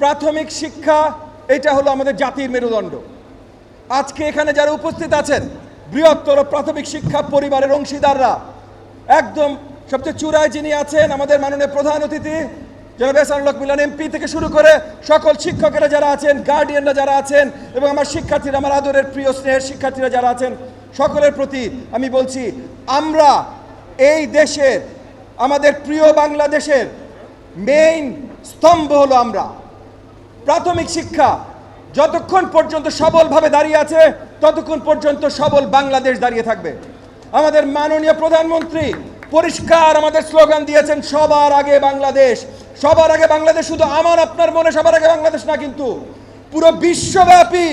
প্রাথমিক শিক্ষা এটা হলো আমাদের জাতির মেরুদণ্ড। আজকে এখানে যারা উপস্থিত আছেন বৃহত্তর প্রাথমিক শিক্ষা পরিবারের অংশীদাররা, একদম সবচেয়ে চূড়ায় যিনি আছেন আমাদের মাননীয় প্রধান অতিথি জনাব এহসানুল হক মিলন এমপি থেকে শুরু করে সকল শিক্ষকেরা যারা আছেন, গার্ডিয়ানরা যারা আছেন এবং আমার শিক্ষার্থীরা, আমার আদরের প্রিয় স্নেহের শিক্ষার্থীরা যারা আছেন, সকলের প্রতি আমি বলছি, আমরা এই দেশের, আমাদের প্রিয় বাংলাদেশের মেইন স্তম্ভ হলো আমরা। প্রাথমিক শিক্ষা যতক্ষণ পর্যন্ত সবলভাবে দাঁড়িয়ে আছে ততক্ষণ পর্যন্ত সবল বাংলাদেশ দাঁড়িয়ে থাকবে। আমাদের মাননীয় প্রধানমন্ত্রী পরিষ্কার আমাদের স্লোগান দিয়েছেন, সবার আগে বাংলাদেশ। সবার আগে বাংলাদেশ শুধু আমার আপনার মনে সবার আগে বাংলাদেশ না, কিন্তু পুরো বিশ্বব্যাপী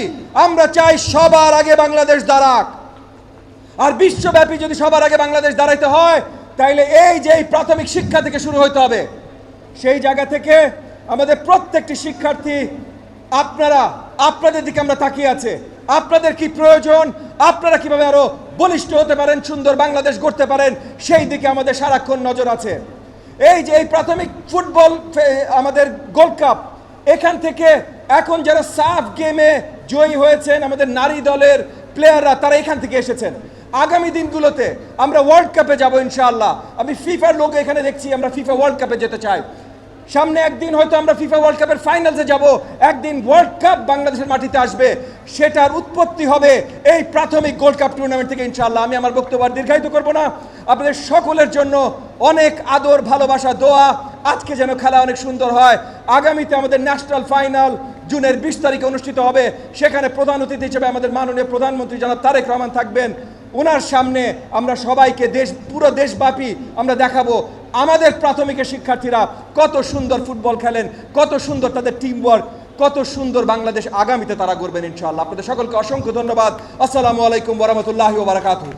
আমরা চাই সবার আগে বাংলাদেশ দাঁড়াক। আর বিশ্বব্যাপী যদি সবার আগে বাংলাদেশ দাঁড়াইতে হয় তাইলে এই যে প্রাথমিক শিক্ষা থেকে শুরু হতে হবে। সেই জায়গা থেকে আমাদের প্রত্যেকটি শিক্ষার্থী, আপনাদের দিকে আমরা তাকিয়ে আছে, আপনাদের কি প্রয়োজন, আপনারা কিভাবে আরো বলিষ্ঠ হতে পারেন, সুন্দর বাংলাদেশ গড়তে পারেন, সেই দিকে আমাদের সারাক্ষণ নজর আছে। এই যে এই প্রাথমিক ফুটবল আমাদের গোল্ড কাপ, এখান থেকে এখন যারা সাফ গেমে জয়ী হয়েছেন আমাদের নারী দলের প্লেয়াররা, তারা এখান থেকে এসেছেন। আগামী দিনগুলোতে আমরা ওয়ার্ল্ড কাপে যাব ইনশাআল্লাহ। আমি ফিফার লোগো এখানে দেখছি, আমরা ফিফা ওয়ার্ল্ড কাপে যেতে চাই। সামনে একদিন হয়তো আমরা ফিফা ওয়ার্ল্ড কাপের ফাইনালে যাব, একদিন ওয়ার্ল্ড কাপ বাংলাদেশের মাটিতে আসবে। সেটার উৎপত্তি হবে এই প্রাথমিক গোল্ড কাপ টুর্নামেন্ট থেকে ইনশাআল্লাহ। আমি আমার বক্তব্য দীর্ঘায়িত করব না। আপনাদের সকলের জন্য অনেক আদর, ভালোবাসা, দোয়া। আজকে যেন খেলা অনেক সুন্দর হয়। আগামীতে আমাদের ন্যাশনাল ফাইনাল জুনের 20 তারিখে অনুষ্ঠিত হবে। সেখানে প্রধান অতিথি হিসেবে আমাদের মাননীয় প্রধানমন্ত্রী জনাব তারেক রহমান থাকবেন। ওনার সামনে আমরা সবাইকে, পুরো দেশব্যাপী আমরা দেখাবো আমাদের প্রাথমিকের শিক্ষার্থীরা কত সুন্দর ফুটবল খেলেন, কত সুন্দর তাদের টিম ওয়ার্ক, কত সুন্দর বাংলাদেশ আগামীতে তারা গড়বেন ইনশাআল্লাহ। আপনাদের সকলকে অসংখ্য ধন্যবাদ। আসসালামু আলাইকুম ওয়া রাহমাতুল্লাহি ওয়া বারাকাতুহু।